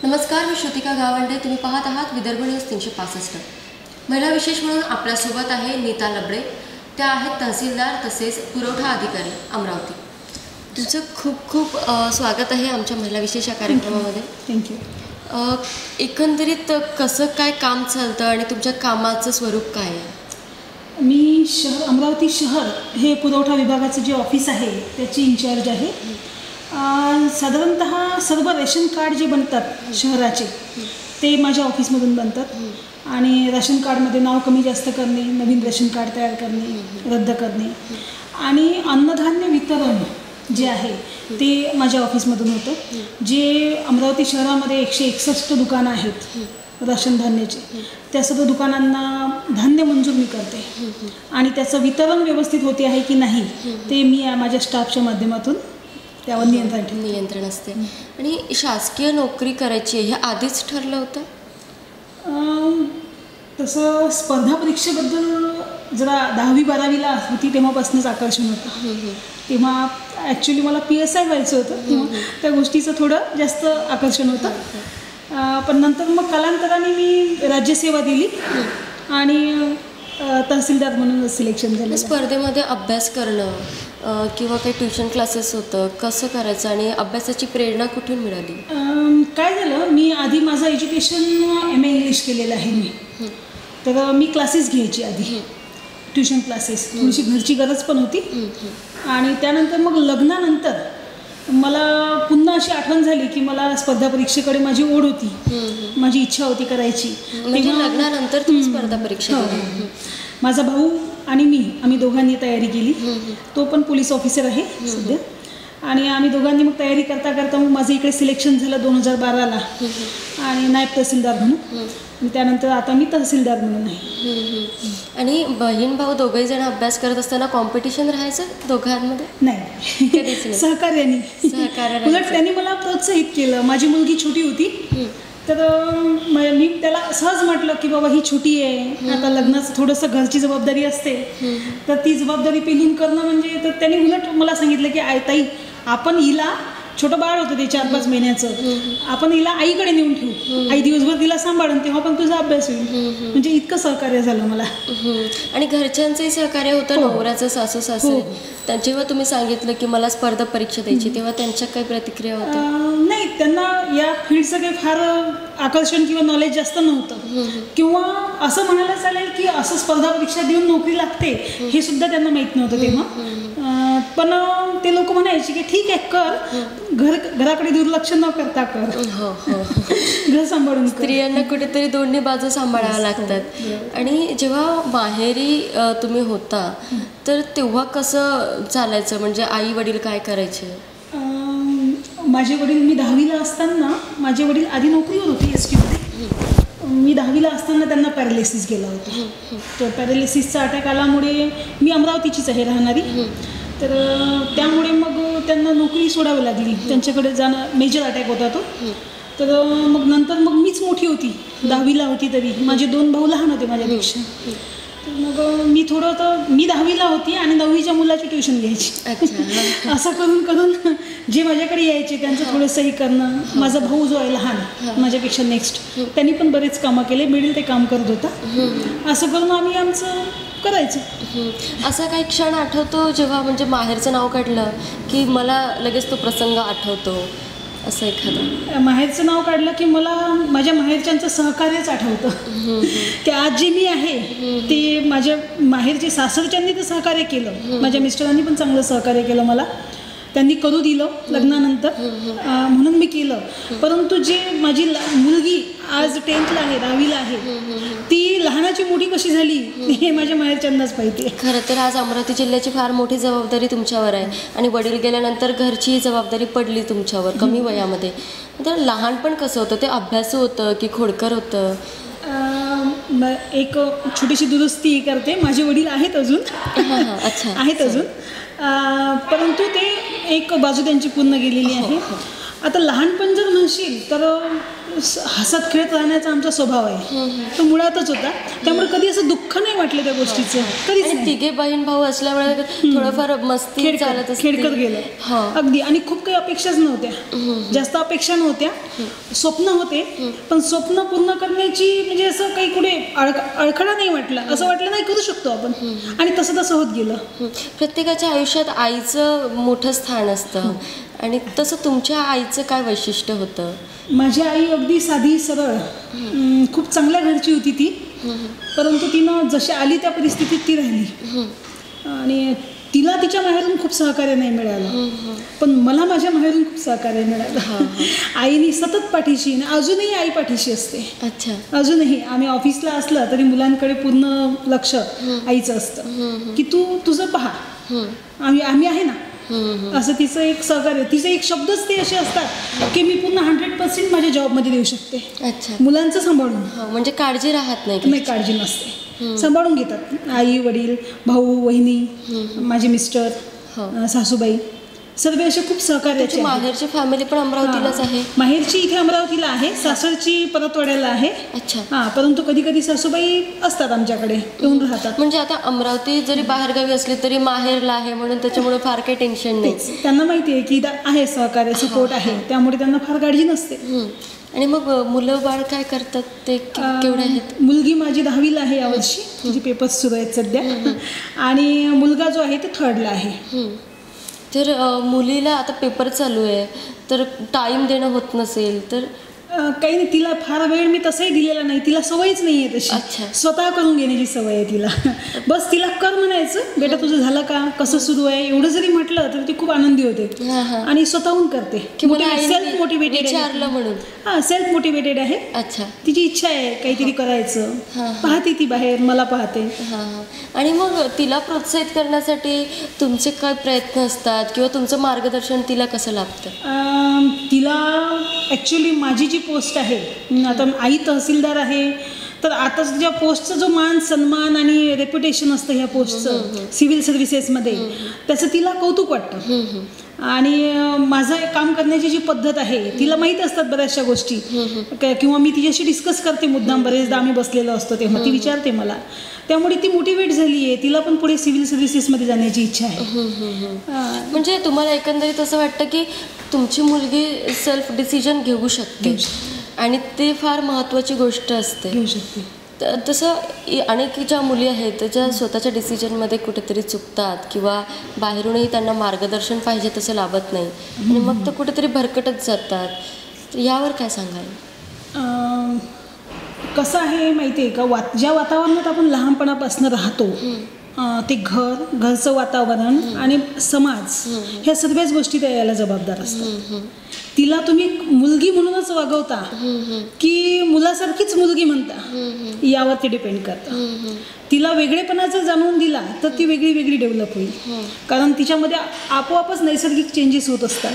नमस्कार, मी श्रुतिका गावंडे. तुम्ही पाहत आहात विदर्भ न्यूज 365. महिला विशेष म्हणून आपल्यासोबत आहे नीता लबडे. त्या आहेत तहसीलदार तसेच पुरवठा अधिकारी अमरावती. तुमचं खूप खूप स्वागत आहे आमच्या महिला विशेष या कार्यक्रमामध्ये. थँक्यू. एकंदरीत कसं काय काम चालतं आणि तुमच्या कामाचं स्वरूप काय आहे? मी अमरावती शहर हे पुरवठा विभागाचं जे ऑफिस आहे त्याची इन्चार्ज आहे. साधारणतः सर्व रेशन कार्ड जे बनतात शहराचे ते माझ्या ऑफिसमधून बनतात. आणि रेशन कार्डमध्ये नाव कमी जास्त करणे, नवीन रेशन कार्ड तयार करणे, रद्द करणे आणि अन्नधान्य वितरण जे आहे ते माझ्या ऑफिसमधून होतं. जे अमरावती शहरामध्ये 161 दुकानं आहेत राशन धान्याचे, त्या सर्व दुकानांना धान्य मंजूर मी करते आणि त्याचं वितरण व्यवस्थित होते आहे की नाही ते मी माझ्या स्टाफच्या माध्यमातून त्यावर नियंत्रण असते. आणि शासकीय नोकरी करायची हे आधीच ठरलं होतं? तसं स्पर्धा परीक्षेबद्दल जरा 10वी-12वीला होती तेव्हापासूनच आकर्षण होतं. तेव्हा ॲक्च्युली मला PSI व्हायचं होतं, तेव्हा त्या गोष्टीचं थोडं जास्त आकर्षण होतं. पण नंतर मग कालांतराने मी राज्यसेवा दिली आणि तहसीलदार म्हणून सिलेक्शन झालं. स्पर्धेमध्ये अभ्यास करणं किंवा काही ट्युशन क्लासेस होतं, कसं करायचं आणि अभ्यासाची प्रेरणा कुठून मिळाली? काय झालं, मी आधी माझं एज्युकेशन MA इंग्लिश केलेलं आहे मी. तर मी क्लासेस घ्यायची आधी, ट्युशन क्लासेस. थोडीशी घरची गरज पण होती. आणि त्यानंतर मग लग्नानंतर मला पुन्हा अशी आठवण झाली की मला स्पर्धा परीक्षेकडे माझी ओढ होती, माझी इच्छा होती करायची. म्हणजे लग्नानंतर तुम्ही स्पर्धा परीक्षा? माझा भाऊ आणि आम्ही दोघांनी तयारी केली. तो पण पोलीस ऑफिसर आहे सध्या. आणि आम्ही दोघांनी मग तयारी करता करता मग माझं इकडे सिलेक्शन झालं 2012ला आणि नायब तहसीलदार म्हणून. आणि त्यानंतर आता मी तहसीलदार म्हणून आहे. आणि बहीण भाऊ दोघंही जण अभ्यास करत असताना कॉम्पिटिशन राहायचं दोघांमध्ये? नाही, सहकार्याने. उलट त्यांनी मला प्रोत्साहित केलं. माझी मुलगी छोटी होती तर मी त्याला सहज म्हटलं की बाबा ही छोटी आहे, आता लग्नाचं थोडंसं घरची जबाबदारी असते तर ती जबाबदारी पेलून करणं म्हणजे. तर त्यांनी उलट मला सांगितलं की ताई, आपण हिला, छोटं बाळ होतं ते 4-5 महिन्याचं, आपण हिला आईकडे नेऊन ठेवू, आई दिवसभर तिला सांभाळून, तेव्हा पण तुझा अभ्यास होईल. म्हणजे इतकं सहकार्य झालं मला. आणि घरच्यांचंही सहकार्य होतं, नवऱ्याचं, सासू सासरे. जेव्हा तुम्ही सांगितलं की मला स्पर्धा परीक्षा द्यायची तेव्हा त्यांच्या काही प्रतिक्रिया होत्या? नाही, त्यांना या फील्डचं काही फार आकर्षण किंवा नॉलेज जास्त नव्हतं. किंवा असं म्हणायला चालेल की असं स्पर्धा परीक्षा देऊन नोकरी लागते हे सुद्धा त्यांना माहीत नव्हतं तेव्हा. पण ते लोक म्हणायचे की ठीक आहे कर, घराकडे दुर्लक्ष न करता कर, घर सांभाळून. स्त्रियांना कुठेतरी दोन्ही बाजू सांभाळाव्या लागतात. आणि जेव्हा माहेरी तुम्ही होता तर तेव्हा कसं चालायचं, म्हणजे आई वडील काय करायचे? माझे वडील, मी 10वीला असताना माझे वडील आधी नोकरीवर होते ST मध्ये. मी 10वीला असताना त्यांना पॅरालिसिस गेला होता. तर पॅरालिसिसचा अटॅक आल्यामुळे, मी अमरावतीचीच आहे राहणारी, तर त्यामुळे मग त्यांना नोकरी सोडावी लागली. त्यांच्याकडे जाणं, मेजर अटॅक होता तो. तर मग नंतर मग मीच मोठी होती, 10वीला होती तरी. माझे 2 भाऊ लहान होते माझ्यापेक्षा. तर मग मी 10वीला होती आणि 9वीच्या मुलाची ट्युशन घ्यायची. असं करून करून जे माझ्याकडे यायचे त्यांचं थोडंसंही करणं. माझा भाऊ जो आहे लहान माझ्यापेक्षा नेक्स्ट, त्यांनी पण बरेच कामं केले, मिळेल ते काम करत होता. असं करून आम्ही आमचं करायचं. असा काही क्षण आठवतो जेव्हा म्हणजे माहेरचं नाव काढलं की मला लगेच तो प्रसंग आठवतो, असं एखादं? माहेरचं नाव काढलं की मला माझ्या माहेरच्यांचं सहकार्यच आठवतं. की आज जे मी आहे ते माझ्या माहेरचे सासरच्यांनी तर सहकार्य केलं, माझ्या मिस्टरांनी पण चांगलं सहकार्य केलं मला. त्यांनी करू दिलं लग्नानंतर, म्हणून मी केलं. परंतु जे माझी मुलगी आज 10th ला आहे, 10वीला आहे, ती लहानाची मोठी कशी झाली हे माझ्या माहेरच्यांनाच माहिती आहे. खरं तर आज अमरावती जिल्ह्याची फार मोठी जबाबदारी तुमच्यावर आहे आणि वडील गेल्यानंतर घरची जबाबदारी पडली तुमच्यावर कमी वयामध्ये. तर लहानपण कसं होतं? ते अभ्यासू होतं की खोडकर होतं? एक छोटीशी दुरुस्ती करते, माझे वडील आहेत अजून. आहेत अजून, परंतु ते एक बाजू त्यांची पूर्ण गेलेली आहे. आता लहानपण जर म्हणशील तर हसत खेळत राहण्याचा आमचा स्वभाव आहे, तो मुळातच होता. त्यामुळे कधी असं दुःख नाही वाटलं त्या गोष्टीचं, कधीच आणि नाही. तिघे बहीण भाऊ असल्यामुळे थोडंफार मस्ती चालत असते. खेळकत गेलं अगदी. आणि खूप काही अपेक्षाच नव्हत्या, जास्त अपेक्षा नव्हत्या. स्वप्न होते, पण स्वप्न पूर्ण करण्याची म्हणजे असं काही कुठे अडखळा नाही वाटला. असं वाटलं नाही करू शकतो आपण, आणि तसं तसं होत गेलं. प्रत्येकाच्या आयुष्यात आईचं मोठं स्थान असतं, आणि तसं तुमच्या आईचं काय वैशिष्ट्य होतं? माझी आई अगदी साधी सरळ, खूप चांगल्या घरची होती ती. परंतु तिनं जशी आली त्या परिस्थितीत ती राहिली, आणि तिला तिच्या माहेरून खूप सहकार्य नाही मिळालं, पण मला माझ्या माहेरून खूप सहकार्य मिळालं. आईने सतत पाठीशी, अजूनही आई पाठीशी असते. अच्छा. अजूनही आम्ही ऑफिसला असलं तरी मुलांकडे पूर्ण लक्ष आईचं असतं, की तू तुझं पहा, आम्ही आहे ना, असं तिचं एक सहकार्य. तिचे एक शब्दच ते असे असतात की मी पूर्ण 100% माझ्या जॉबमध्ये देऊ शकते. अच्छा. मुलांचं सांभाळून. म्हणजे काळजी राहत नाही? नाही, काळजी नसते, सांभाळून घेतात. आई वडील, भाऊ वहिनी, माझे मिस्टर, सासूबाई, सर्व असे खूप सहकार्याचे. माहेरची फॅमिली पण अमरावतीलाच आहे? माहेरची इथे अमरावतीला आहे, सासरची परतवाड्याला आहे. अच्छा. परंतु कधी कधी सासूबाई असतात आमच्याकडे, येऊन राहतात. म्हणजे आता अमरावती जरी बाहेरगावी असली तरी माहेरला आहे म्हणून त्याच्यामुळे फार काही टेन्शन नाही. त्यांना माहिती आहे की आहे सहकार्य, सपोर्ट आहे, त्यामुळे त्यांना फार काळजी नसते. आणि मग मुलं बाळ काय करतात, ते केवढे आहेत? मुलगी माझी 10वीला आहे यावर्षी, तिचे पेपर्स सुरू आहेत सध्या, आणि मुलगा जो आहे ते 3rdला आहे. तर मुलीला आता पेपर चालू आहे, तर टाईम देणं होत नसेल तर? काही नाही, तिला फार वेळ मी तसंही दिलेला नाही, तिला सवयच नाही आहे तशी. स्वतः करून घेण्याची सवय आहे तिला. बस तिला कर म्हणायचं, बेटा तुझं झालं का, कसं सुरू आहे, एवढं जरी म्हटलं तर ती खूप आनंदी होते आणि स्वतःहून करते. सेल्फ मोटिवेटेड विचारलं म्हणून. सेल्फ मोटिवेटेड आहे. अच्छा. तिची इच्छा आहे काहीतरी करायचं, पाहते ती बाहेर, मला पाहते. आणि मग तिला प्रोत्साहित करण्यासाठी तुमचे काय प्रयत्न असतात, किंवा तुमचं मार्गदर्शन तिला कसं लाभतं? तिला ॲक्च्युली माझी जी पोस्ट आहे, आता आई तहसीलदार आहे, तर आता ज्या पोस्टचा जो मान सन्मान आणि रेप्युटेशन असतं ह्या पोस्टचं सिव्हिल सर्व्हिसेसमध्ये, त्याचं तिला कौतुक वाटतं. आणि माझं एक काम करण्याची जी पद्धत आहे, तिला माहीत असतात बऱ्याचशा गोष्टी, किंवा मी तिच्याशी डिस्कस करते मुद्दाम. बरेचदा आम्ही बसलेलो असतो तेव्हा ती विचारते मला, त्यामुळे ती मोटिवेट झाली आहे. तिला पण पुढे सिव्हिल सर्व्हिसेसमध्ये जाण्याची इच्छा आहे. म्हणजे तुम्हाला एकंदरीत असं वाटतं की तुमची मुलगी सेल्फ डिसिजन घेऊ शकते, आणि ते फार महत्त्वाची गोष्ट असते. घेऊ शकते. तसं अनेक ज्या मुली आहेत त्याच्या स्वतःच्या डिसिजनमध्ये कुठेतरी चुकतात, किंवा बाहेरूनही त्यांना मार्गदर्शन पाहिजे तसं लाभत नाही, आणि मग तर कुठेतरी भरकटत जातात. तर यावर काय सांगाल? कसं आहे माहिती आहे का, ज्या वातावरणात आपण लहानपणापासून राहतो, ते घरचं वातावरण आणि समाज, ह्या सर्वच गोष्टी त्या याला जबाबदार असतात. तिला तुम्ही मुलगी म्हणूनच वागवता की मुलासारखीच मुलगी म्हणता, यावर ते डिपेंड करतं. तिला वेगळेपणा जर जाणून दिला तर ती वेगळी वेगळी डेव्हलप होईल, कारण तिच्यामध्ये आपोआपच नैसर्गिक चेंजेस होत असतात,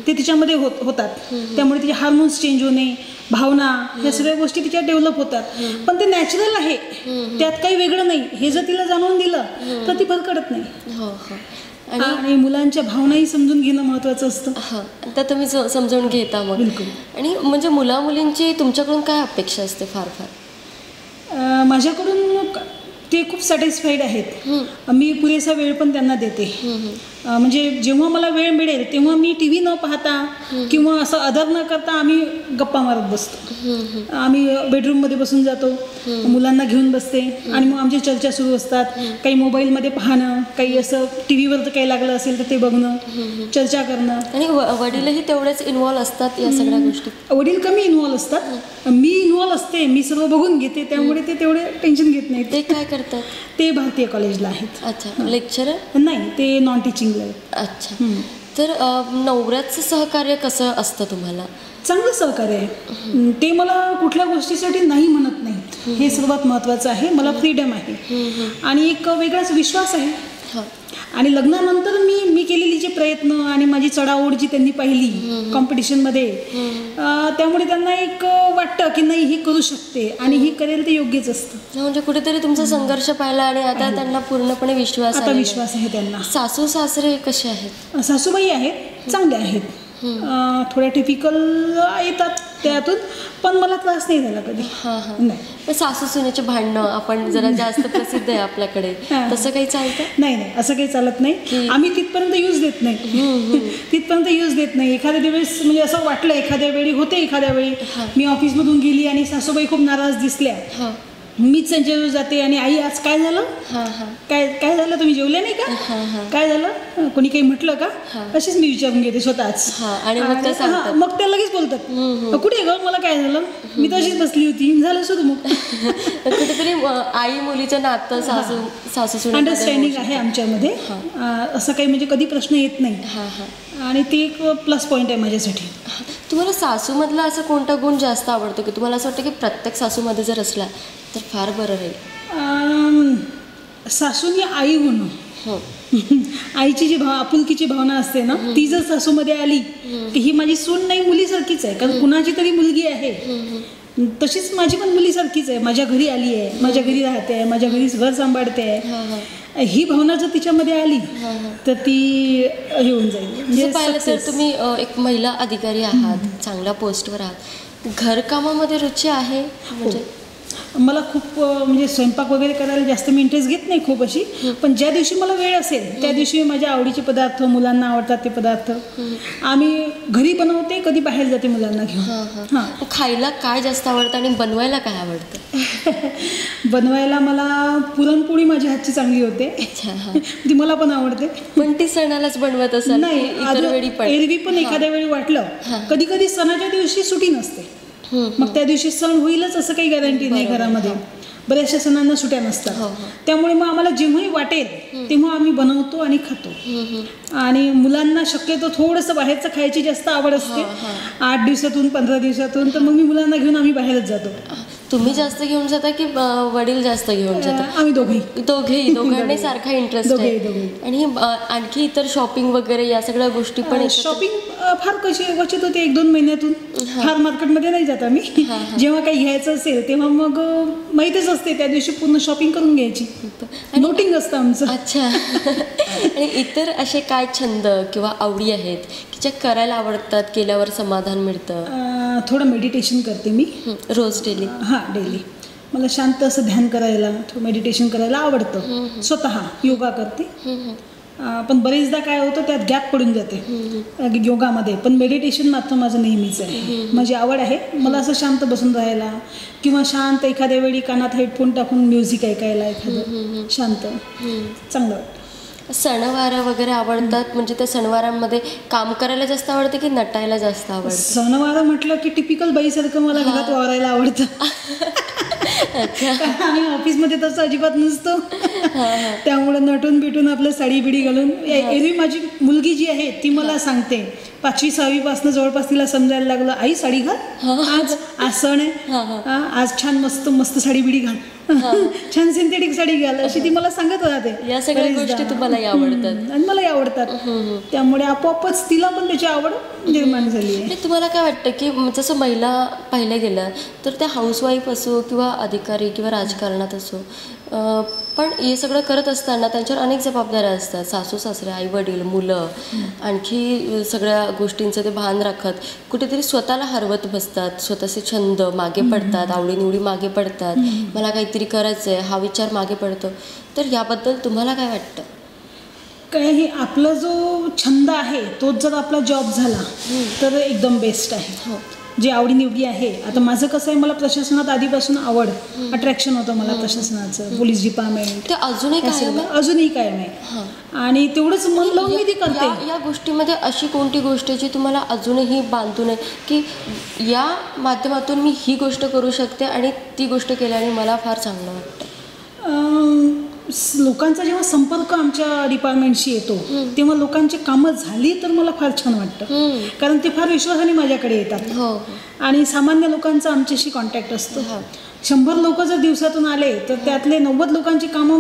ते तिच्यामध्ये होतात. त्यामुळे तिचे हार्मोन्स चेंज होणे, भावना, ह्या सगळ्या गोष्टी तिच्या डेव्हलप होतात. पण ते नॅचरल आहे, त्यात काही वेगळं नाही, हे जर तिला जाणून दिलं तर ती भरकडत नाही. आणि मुलांच्या भावनाही समजून घेणं महत्त्वाचं असतं. आता तुम्ही समजून घेता मग. बिलकुल. आणि म्हणजे मुलींची तुमच्याकडून काय अपेक्षा असते? फार माझ्याकडून ते खूप सॅटिस्फाईड आहेत. मी पुरेसा वेळ पण त्यांना देते. म्हणजे जेव्हा मला वेळ मिळेल तेव्हा मी टी व्ही न पाहता किंवा असं आदर न करता आम्ही गप्पा मारत बसतो. आम्ही बेडरूममध्ये बसून जातो, मुलांना घेऊन बसते, आणि मग आमची चर्चा सुरू असतात. काही मोबाईलमध्ये पाहणं, काही असं टी व्हीवर काही लागलं असेल तर ते बघणं, चर्चा करणं. आणि वडीलही तेवढेच इन्व्हॉल्व असतात या सगळ्या गोष्टी? वडील कमी इन्व्हॉल्व असतात, मी इन्व्हॉल्व असते, मी सर्व बघून घेते, त्यामुळे ते तेवढे टेन्शन घेत नाहीत. ते काय करतात? ते भारतीय कॉलेजला आहेत. अच्छा. लेक्चरर? नाही, ते नॉन टीचिंगला आहेत. अच्छा. तर नवऱ्याचं सहकार्य कसं असतं तुम्हाला? चांगलं सहकार्य आहे. ते मला कुठल्या गोष्टीसाठी नाही म्हणत नाहीत, हे सर्वात महत्त्वाचं आहे. मला फ्रीडम आहे आणि एक वेगळाच विश्वास आहे. आणि लग्नानंतर मी केलेली जे प्रयत्न आणि माझी चढाओढ जी त्यांनी पाहिली कॉम्पिटिशनमध्ये, त्यामुळे त्यांना एक वाटतं की नाही, ही करू शकते आणि ही करेल ते योग्यच असतं. म्हणजे कुठेतरी तुमचा संघर्ष पाहिला आणि आता त्यांना पूर्णपणे विश्वास आहे त्यांना. सासू सासरे कसे आहेत? सासूबाई आहेत, चांगले आहेत. थोड्या टिपिकल येतात त्यातून, पण मला त्रास नाही झाला कधी. नाही. पण सासू सुनेचे भांडणं आपण जरा जास्त प्रसिद्ध आहे आपल्याकडे, तसं काही चालतं? नाही नाही, असं काही चालत नाही. आम्ही तिथपर्यंत यूज देत नाही. तिथपर्यंत यूज देत नाही. एखाद्या दिवस म्हणजे असं वाटलं, एखाद्या वेळी होते, एखाद्या वेळी मी ऑफिसमधून गेली आणि सासूबाई खूप नाराज दिसल्या, मीच त्यांच्याजवळ जाते आणि आई आज काय झालं, काय झालं, तुम्ही जेवले नाही का, काय झालं, कोणी काही म्हटलं का, अशीच मी विचारून घेते स्वतःच. आणि मग त्या लगेच बोलतात, कुठे ग, मला काय झालं, मी तशीच बसली होती, झालं सुरू. मग कुठेतरी आई मुलीचं नातं सासू अंडरस्टँडिंग आहे आमच्यामध्ये. असं काही म्हणजे कधी प्रश्न येत नाही, आणि ते एक प्लस पॉईंट आहे माझ्यासाठी. तुम्हाला सासूमधला असं कोणता गुण जास्त आवडतो की तुम्हाला असं वाटतं की प्रत्येक सासूमध्ये जर असला तर फार बरं राहील? सासूनी आई होणं, आईची जी आपुलकीची भावना असते ना, ती जर सासूमध्ये आली की ही माझी सून नाही, मुलीसारखीच आहे. कारण कुणाची तरी मुलगी आहे, तशीच माझी पण मुलीसारखीच आहे. माझ्या घरी आली आहे, माझ्या घरी राहते आहे, माझ्या घरी घर सांभाळते आहे. ही भावना जर तिच्यामध्ये आली तर ती हे होऊन जाईल. म्हणजे पाहिलं तर तुम्ही एक महिला अधिकारी आहात, चांगल्या पोस्टवर आहात, घरकामामध्ये रुची आहे? म्हणजे मला खूप म्हणजे स्वयंपाक वगैरे करायला जास्त मी इंटरेस्ट घेत नाही खूप अशी, पण ज्या दिवशी मला वेळ असेल त्या दिवशी माझ्या आवडीचे पदार्थ, मुलांना आवडतात ते पदार्थ आम्ही घरी बनवते, कधी बाहेर जाते मुलांना घेऊन. खायला काय जास्त आवडतं आणि बनवायला काय आवडतं? बनवायला मला पुरणपोळी माझ्या हातची चांगली होते, ती मला पण आवडते. पण ती सणालाच बनवत असाल? नाही, एरवी पण एखाद्या वेळी वाटलं. कधी कधी सणाच्या दिवशी सुटी नसते, मग त्या दिवशी सण होईलच असं काही गॅरंटी नाही घरामध्ये. बऱ्याचशा सणांना सुट्या नसतात, त्यामुळे मग आम्हाला जेव्हाही वाटेल तेव्हा आम्ही बनवतो आणि खातो. आणि मुलांना शक्यतो थोडंसं बाहेरचं खायची जास्त आवड असते. 8 दिवसातून 15 दिवसातून तर मग मी मुलांना घेऊन आम्ही बाहेरच जातो. तुम्ही जास्त घेऊन जाता की वडील जास्त घेऊन जातात? आम्ही दोघांनी सारखा इंटरेस्ट आहे. आणि आणखी इतर शॉपिंग वगैरे या सगळ्या गोष्टी पण? शॉपिंग फार क्वचित होते, 1-2 महिन्यातून. फार मार्केटमध्ये नाही जात आम्ही. जेव्हा काही घ्यायचं असेल तेव्हा मग माहीतच असते त्या दिवशी पूर्ण शॉपिंग करून घ्यायची. नोटिंग असतं आमचं. अच्छा. आणि इतर असे काय छंद किंवा आवडी आहेत की ज्या करायला आवडतात, केल्यावर समाधान मिळतं? थोडं मेडिटेशन करते मी रोज, डेली? डेली. मला शांत असं ध्यान करायला, थोडं मेडिटेशन करायला आवडतं. स्वतः योगा करते, पण बरेचदा काय होतं त्यात गॅप पडून जाते योगामध्ये. पण मेडिटेशन मात्र माझं नेहमीच आहे, माझी आवड आहे. मला असं शांत बसून राहायला किंवा शांत एखाद्या वेळी कानात हेडफोन टाकून म्युझिक ऐकायला, एखादं शांत चांगलं वाटतं. सणवार वगैरे आवडतात? म्हणजे त्या सणवारांमध्ये काम करायला जास्त आवडतं की नटायला जास्त आवडतं? सणवार म्हटलं की टिपिकल बाईसारखं मला घरात वावरायला आवडतं. आम्ही ऑफिसमध्ये तसं अजिबात नसतो, त्यामुळं नटून बिटून आपलं साडी बिडी घालून. एरवी माझी मुलगी जी आहे ती मला सांगते, 5वी-6वी पासून जवळपास तिला समजायला लागलं, आई साडी घाल, आज सण आहे, आज छान मस्त मस्त साडी बिडी घाल, छान सिंथेटिक साडी घाल, अशी ती मला सांगत राहते. या सगळ्या गोष्टी तुम्हाला आवडतात आणि मलाही आवडतात, त्यामुळे आपोआपच तिला पण त्याची आवड निर्माण झाली आहे. तुम्हाला काय वाटतं की जसं महिला पाहिलं गेलं तर त्या हाऊसवाईफ असो किंवा अधिकारी किंवा राजकारणात असो, पण हे सगळं करत असताना त्यांच्यावर अनेक जबाबदाऱ्या असतात. सासू सासरे, आई वडील, मुलं, आणखी सगळ्या गोष्टींचं ते भान राखत कुठेतरी स्वतःला हरवत बसतात, स्वतःचे छंद मागे पडतात, आवडीनिवडी मागे पडतात, मला काहीतरी करायचं आहे हा विचार मागे पडतो. तर याबद्दल तुम्हाला काय वाटतं? काही आपला जो छंद आहे तोच जर आपला जॉब झाला तर एकदम बेस्ट आहे. जे आवडीनिवडी आहे, आता माझं कसं आहे, मला प्रशासनात आधीपासून आवड, अट्रॅक्शन होतं मला प्रशासनाचं, पोलीस डिपार्टमेंट. ते अजूनही कायम आहे आणि तेवढंच मन लावून मी ते करते. या गोष्टीमध्ये अशी कोणती गोष्ट जी तुम्हाला अजूनही बांधून आहे की या माध्यमातून मी ही गोष्ट करू शकते आणि ती गोष्ट केल्याने मला फार चांगलं वाटतं? लोकांचा जेव्हा संपर्क आमच्या डिपार्टमेंटशी येतो तेव्हा लोकांची कामं झाली तर मला फार छान वाटतं, कारण ते फार विश्वासाने माझ्याकडे येतात आणि सामान्य लोकांचा आमच्याशी कॉन्टॅक्ट असतो. 100 लोक जर दिवसातून आले तर त्यातले 90 लोकांची कामं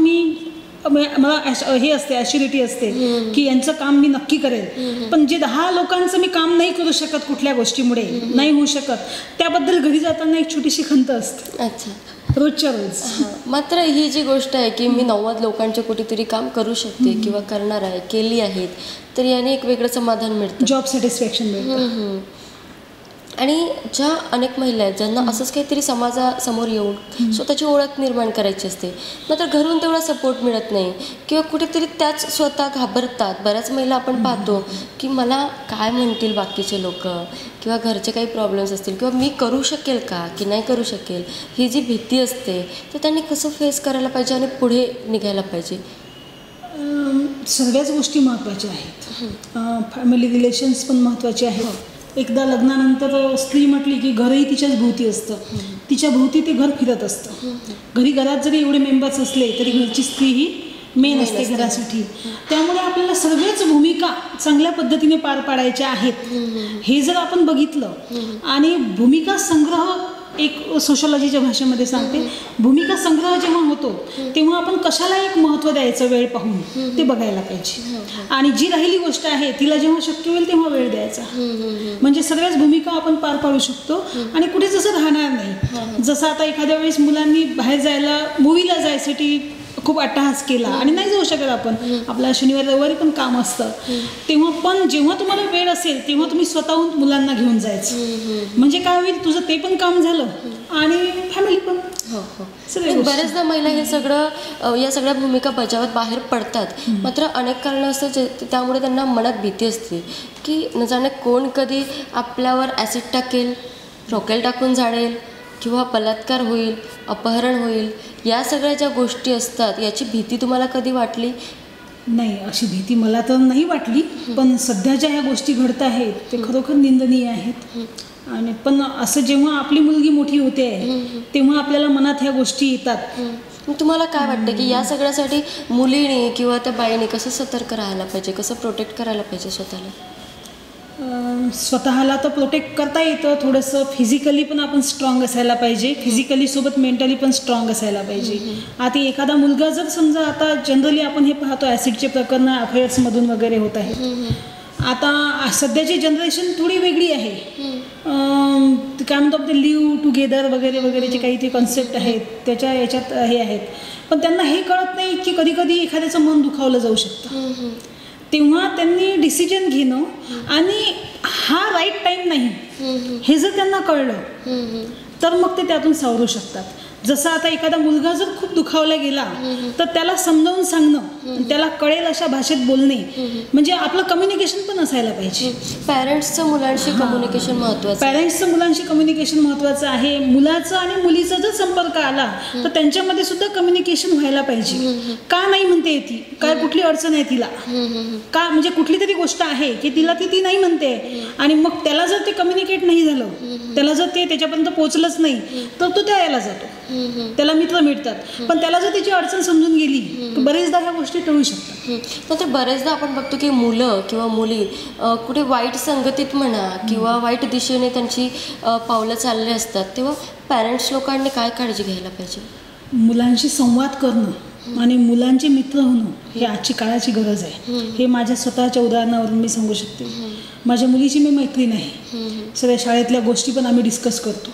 मला हे असते, ॲश्युरिटी असते की यांचं काम मी नक्की करेल. पण जे 10 लोकांचं मी काम नाही करू शकत, कुठल्या गोष्टीमुळे नाही होऊ शकत, त्याबद्दल घरी जाताना एक छोटीशी खंत असते. अच्छा. रोजच्या रोज. मात्र ही जी गोष्ट आहे की मी 90 लोकांचे कुठेतरी काम करू शकते किंवा करणार आहे, केली आहेत, तर याने एक वेगळं समाधान मिळतं, जॉब सॅटिस्फॅक्शन मिळतं. आणि ज्या अनेक महिला आहेत ज्यांना असंच काहीतरी समाजासमोर येऊन स्वतःची ओळख निर्माण करायची असते, मात्र घरून तेवढा सपोर्ट मिळत नाही किंवा कुठेतरी त्याच स्वतः घाबरतात. बऱ्याच महिला आपण पाहतो की मला काय म्हणतील बाकीचे लोक, किंवा घरचे काही प्रॉब्लेम्स असतील, किंवा मी करू शकेल का की नाही करू शकेल, ही जी भीती असते तर त्यांनी कसं फेस करायला पाहिजे आणि पुढे निघायला पाहिजे. सगळ्याच गोष्टी महत्त्वाच्या आहेत. फॅमिली रिलेशन्स पण महत्त्वाचे आहेत. एकदा लग्नानंतर स्त्री म्हटली की घरही तिच्याच भोवती असतं, तिच्या भोवती ते घर फिरत असतं. घरात जरी एवढे मेंबर्स असले तरी घरची स्त्री ही मेन असते घरासाठी. त्यामुळे आपल्याला सर्वच भूमिका चांगल्या पद्धतीने पार पाडायच्या आहेत. हे जर आपण बघितलं, आणि भूमिका संग्रह, एक सोशॉलॉजीच्या भाषेमध्ये सांगते, भूमिका संग्रह जेव्हा होतो तेव्हा आपण कशाला एक महत्त्व द्यायचं वेळ पाहून ते बघायला पाहिजे. आणि जी राहिली गोष्ट आहे तिला जेव्हा शक्य होईल तेव्हा वेळ द्यायचा. म्हणजे सगळ्याच भूमिका आपण पार पाडू शकतो आणि कुठे जसं राहणार नाही. जसं आता एखाद्या वेळेस मुलांनी बाहेर जायला, मूवीला जायसाठी खूप अट्टहास केला आणि नाही जाऊ शकत आपण, आपला शनिवार रविवारी पण काम असतं, तेव्हा पण जेव्हा तुम्हाला वेळ असेल तेव्हा तुम्ही स्वतःहून मुलांना घेऊन जायचं. म्हणजे काय होईल, तुझं ते पण काम झालं आणि फॅमिली पण. बऱ्याचदा महिला हे सगळं, या सगळ्या भूमिका बजावत बाहेर पडतात, मात्र अनेक कारणं असतात त्यामुळे त्यांना मनात भीती असते की न जाणे कोण कधी आपल्यावर ॲसिड टाकेल, रॉकेल टाकून जाळेल, किंवा बलात्कार होईल, अपहरण होईल. या सगळ्या ज्या गोष्टी असतात याची भीती तुम्हाला कधी वाटली? नाही, अशी भीती मला तर नाही वाटली. पण सध्याच्या ह्या गोष्टी घडत आहेत ते खरोखर निंदनीय आहेत. आणि पण असं जेव्हा आपली मुलगी मोठी होते तेव्हा आपल्याला मनात ह्या गोष्टी येतात. तुम्हाला काय वाटतं की या सगळ्यासाठी मुलीने किंवा त्या बाईने कसं सतर्क राहायला पाहिजे, कसं प्रोटेक्ट करायला पाहिजे स्वतःला? स्वतःला तर प्रोटेक्ट करता येतं, थोडंसं फिजिकली पण आपण स्ट्रॉंग असायला पाहिजे, फिजिकली सोबत मेंटली पण स्ट्रॉंग असायला पाहिजे. आता एखादा मुलगा जर समजा, आता जनरली आपण हे पाहतो ॲसिडचे प्रकरणं अफेअर्समधून वगैरे होत आहेत. आता सध्याची जनरेशन थोडी वेगळी आहे. काय म्हणतो आपण, लिव्ह टुगेदर वगैरे वगैरेचे काही ते कॉन्सेप्ट आहेत, त्याच्या याच्यात हे आहेत. पण त्यांना हे कळत नाही की कधी कधी एखाद्याचं मन दुखावलं जाऊ शकतं. तेव्हा त्यांनी डिसिजन घेणं, आणि हा राईट टाईम नाही हे जर त्यांना कळलं तर मग ते त्यातून सावरू शकतात. जसं आता एखादा मुलगा जर खूप दुखावला गेला तर त्याला समजावून सांगणं, त्याला कळेल अशा भाषेत बोलणे, म्हणजे आपलं कम्युनिकेशन पण असायला पाहिजे. पॅरेंट्सचं मुलांशी कम्युनिकेशन महत्त्वाचं, पॅरेंट्सचं मुलांशी कम्युनिकेशन महत्त्वाचं आहे. मुलाचं आणि मुलीचा जर संपर्क आला तर त्यांच्यामध्ये सुद्धा कम्युनिकेशन व्हायला पाहिजे. का नाही म्हणते ती, काय कुठली अडचण आहे तिला, का म्हणजे कुठली तरी गोष्ट आहे की तिला ती नाही म्हणते, आणि मग त्याला जर ते कम्युनिकेट नाही झालं, त्याला जर ते त्याच्यापर्यंत पोहोचलंच नाही तर तो त्या याला जातो, त्याला मित्र मिळतात. पण त्याला जर त्याची अडचण समजून गेली तर बरेचदा ह्या गोष्टी टळू शकतात. तर बरेचदा आपण बघतो की मुलं किंवा मुली कुठे वाईट संगतीत म्हणा किंवा वाईट दिशेने त्यांची पावलं चालले असतात, तेव्हा पॅरेंट्स लोकांनी काय काळजी घ्यायला पाहिजे? मुलांशी संवाद करणं आणि मुलांचे मित्र होणं हे आजची काळाची गरज आहे. हे माझ्या स्वतःच्या उदाहरणावरून मी सांगू शकते. माझ्या मुलीची मी मैत्रीण आहे, सगळ्या शाळेतल्या गोष्टी पण आम्ही डिस्कस करतो.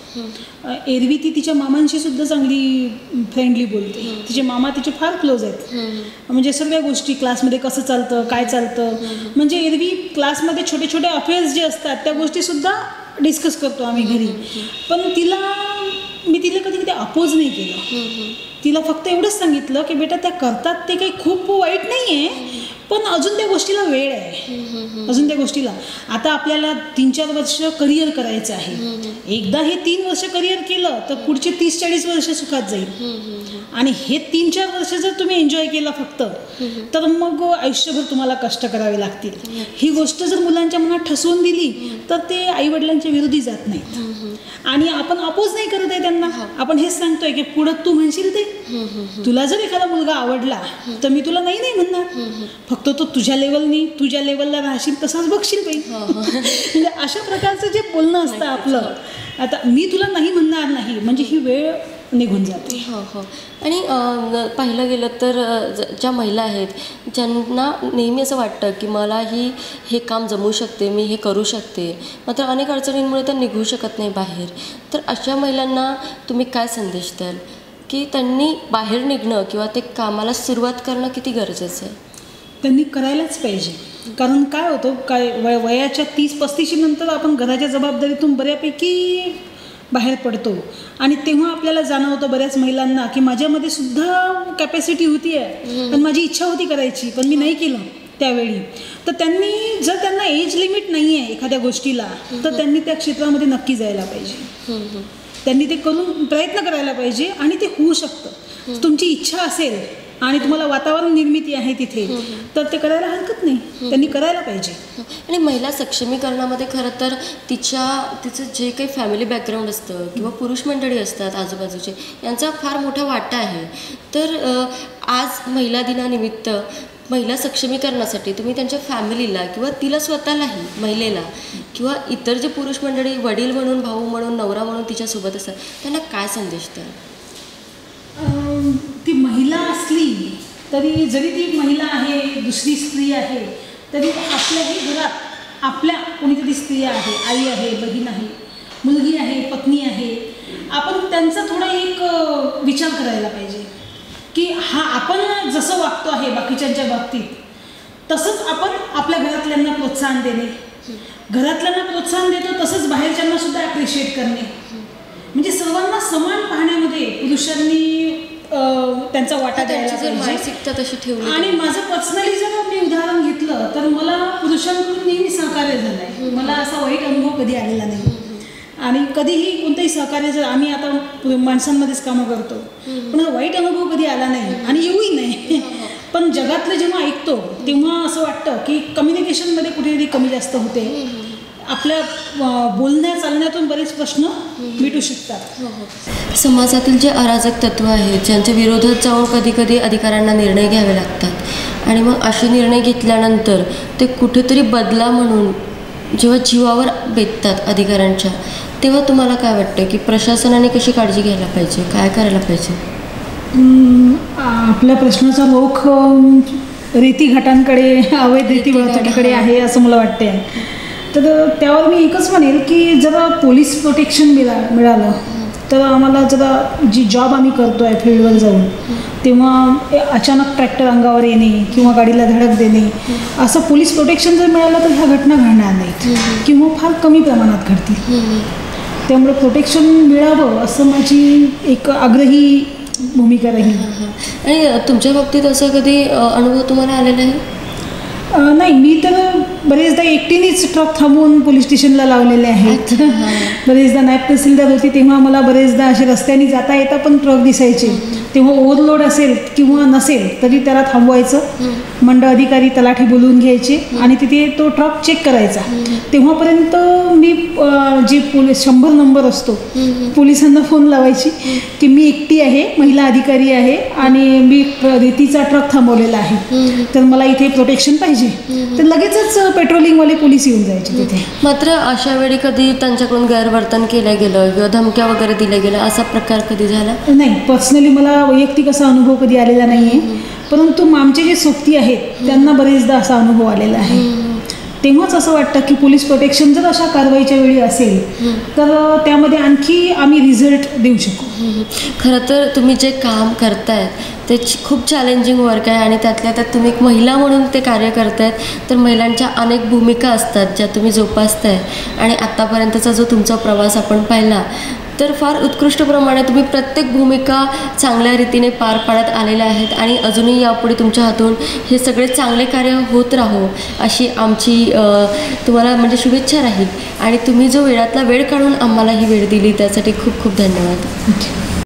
एरवी ती तिच्या मामांशी सुद्धा चांगली फ्रेंडली बोलते. तिचे मामा तिचे फार क्लोज आहेत. म्हणजे सगळ्या गोष्टी, क्लासमध्ये कसं चालतं, काय चालतं, म्हणजे एरवी क्लासमध्ये छोटे छोटे अफेअर्स जे असतात त्या गोष्टीसुद्धा डिस्कस करतो आम्ही घरी. पण मी तिला कधी कधी अपोज नाही केलं. तिला फक्त एवढंच सांगितलं की बेटा त्या करतात ते काही खूप वाईट नाही आहे, पण अजून त्या गोष्टीला वेळ आहे, अजून त्या गोष्टीला. आता आपल्याला 3-4 वर्ष करिअर करायचं आहे. एकदा हे 3 वर्ष करिअर केलं तर पुढचे 30-40 वर्ष सुखात जाईल. आणि हे 3-4 वर्ष जर तुम्ही एन्जॉय केला फक्त, तर मग आयुष्यभर तुम्हाला कष्ट करावे लागतील. ही गोष्ट जर मुलांच्या मनात ठसवून दिली तर ते आईवडिलांच्या विरोधी जात नाहीत. आणि आपण अपोज नाही करत आहे त्यांना, आपण हेच सांगतोय की पुढं तू म्हणशील ते. तुला जर एखादा मुलगा आवडला तर मी तुला नाही म्हणणार, फक्त तो तुझ्या लेवलनी, तुझ्या लेवलला राहशील तसाच बघशील पाहिजे. म्हणजे अशा प्रकारचं जे बोलणं असतं आपलं, आता मी तुला नाही म्हणणार नाही, म्हणजे ही वेळ निघून जाते. आणि पाहिलं गेलं तर ज्या महिला आहेत ज्यांना नेहमी असं वाटतं की मला हे काम जमू शकते, मी हे करू शकते, मात्र अनेक अडचणींमुळे त्या निघू शकत नाही बाहेर, तर अशा महिलांना तुम्ही काय संदेश द्याल? की त्यांनी बाहेर निघणं किंवा ते कामाला सुरुवात करणं किती गरजेचं आहे? त्यांनी करायलाच पाहिजे. कारण काय होतं, वयाच्या 30-35 नंतर आपण घराच्या जबाबदारीतून बऱ्यापैकी बाहेर पडतो आणि तेव्हा आपल्याला जाणवतं बऱ्याच महिलांना की माझ्यामध्ये सुद्धा कॅपॅसिटी होती आहे आणि माझी इच्छा होती करायची, पण मी नाही केलं त्यावेळी. तर त्यांनी जर त्यांना एज लिमिट नाही आहे एखाद्या गोष्टीला, तर त्यांनी त्या क्षेत्रामध्ये नक्की जायला पाहिजे. त्यांनी ते करून प्रयत्न करायला पाहिजे आणि ते होऊ शकतं. तुमची इच्छा असेल आणि तुम्हाला वातावरण निर्मिती आहे तिथे, तर ते करायला हरकत नाही. त्यांनी करायला पाहिजे. आणि महिला सक्षमीकरणामध्ये खरं तर तिचं जे काही फॅमिली बॅकग्राऊंड असतं किंवा पुरुष मंडळी असतात आजूबाजूचे, यांचा फार मोठा वाटा आहे. तर आज महिला दिनानिमित्त महिला सक्षमीकरणासाठी तुम्ही त्यांच्या फॅमिलीला किंवा तिला स्वतःलाही, महिलेला किंवा इतर जे पुरुष मंडळी वडील म्हणून, भाऊ म्हणून, नवरा म्हणून तिच्यासोबत असतात, त्यांना काय संदेश द्याल? ती महिला असली तरी, जरी ती महिला आहे, दुसरी स्त्री आहे, तरी आपल्याही घरात आपल्या कोणीतरी स्त्री आहे, आई आहे, बहीण आहे, मुलगी आहे, पत्नी आहे. आपण त्यांचा थोडा एक विचार करायला पाहिजे की आपण जसं वागतो आहे बाकीच्यांच्या बाबतीत, तसंच आपण आपल्या घरातल्यांना प्रोत्साहन देणे. घरातल्यांना प्रोत्साहन देतो तसंच बाहेरच्यांना सुद्धा ॲप्रिशिएट करणे. म्हणजे सर्वांना समान पाहण्यामध्ये पुरुषांनी त्यांचा वाटा द्यायला पाहिजे. मानसिकता तशी ठेवली. आणि माझं पर्सनली जर मी उदाहरण घेतलं तर मला पुरुषांकडून नेहमी सहकार्य झालं आहे. मला असा वाईट अनुभव कधी आलेला नाही. आणि कधीही कोणतंही सहकार्य, जर आम्ही आता माणसांमध्येच कामं करतो, पण वाईट अनुभव कधी आला नाही आणि येऊही नाही. पण जगातलं जेव्हा ऐकतो तेव्हा असं वाटतं की कम्युनिकेशनमध्ये कुठेतरी कमी जास्त होते. आपल्या बोलण्या चालण्यातून बरेच प्रश्न मिटू शकतात. समाजातील जे अराजक तत्व आहेत, ज्यांच्या विरोधात जाऊन कधी कधी अधिकाऱ्यांना निर्णय घ्यावे लागतात आणि मग असे निर्णय घेतल्यानंतर ते कुठेतरी बदला म्हणून जेव्हा जीवावर बेततात अधिकाऱ्यांच्या, तेव्हा तुम्हाला काय वाटतं की प्रशासनाने कशी काळजी घ्यायला पाहिजे, काय करायला पाहिजे? आपल्या प्रश्नाचा रोख रेतीघाटांकडे, अवैध रेती वाहतुकीकडे आहे असं मला वाटते. तर त्यावर मी एकच म्हणेल की जरा पोलीस प्रोटेक्शन मिळालं तर आम्हाला जरा जी जॉब आम्ही करतो आहे फील्डवर जाऊन, तेव्हा अचानक ट्रॅक्टर अंगावर येणे किंवा गाडीला धडक देणे, असं पोलीस प्रोटेक्शन जर मिळालं तर ह्या घटना घडणार नाहीत किंवा फार कमी प्रमाणात घडतील. त्यामुळे प्रोटेक्शन मिळावं असं माझी एक आग्रही भूमिका राहील. आणि तुमच्या बाबतीत असं कधी अनुभव तुम्हाला आलेला आहे? नाही, मी तर बरेचदा एकटीनेच ट्रक थांबवून पोलीस स्टेशनला लावलेले आहेत. बरेचदा नायब तहसीलदार होती तेव्हा मला बरेचदा असे रस्त्याने जाता येता पण ट्रक दिसायचे. तेव्हा ओव्हरलोड असेल किंवा नसेल तरी त्याला थांबवायचं, मंडळ अधिकारी तलाठी बोलवून घ्यायचे आणि तिथे तो ट्रक चेक करायचा. तेव्हापर्यंत मी जे 100 नंबर असतो पोलिसांना फोन लावायची की मी एकटी आहे, महिला अधिकारी आहे आणि मी रेतीचा ट्रक थांबवलेला आहे, तर मला इथे प्रोटेक्शन पाहिजे. तर लगेचच पेट्रोलिंगवाले पोलीस येऊन जायचे तिथे. मात्र अशा वेळी कधी त्यांच्याकडून गैरवर्तन केलं गेलं किंवा धमक्या वगैरे दिल्या गेल्या, असा प्रकार कधी झाला? नाही, पर्सनली मला वैयक्तिक असा अनुभव कधी आलेला नाही आहे. परंतु आमचे जे सोबती आहेत त्यांना बरेचदा असा अनुभव आलेला आहे. तेव्हाच असं वाटतं की पोलीस प्रोटेक्शन जर अशा कारवाईच्या वेळी असेल तर त्यामध्ये आणखी आम्ही रिझल्ट देऊ शकू. खरं तर तुम्ही जे काम करतायत ते खूप चॅलेंजिंग वर्क आहे आणि त्यातल्या त्यात तुम्ही एक महिला म्हणून ते कार्य करतायत. तर महिलांच्या अनेक भूमिका असतात ज्या तुम्ही जोपासताय आणि आत्तापर्यंतचा जो तुमचा प्रवास आपण पाहिला तर फार उत्कृष्टप्रमाणे तुम्ही प्रत्येक भूमिका चांगल्या रीतीने पार पाडत आलेल्या आहेत आणि अजूनही यापुढे तुमच्या हातून हे सगळे चांगले कार्य होत राहो अशी आमची तुम्हाला म्हणजे शुभेच्छा राहील. आणि तुम्ही जो वेळातला वेळ काढून आम्हाला ही वेळ दिली त्यासाठी खूप खूप धन्यवाद.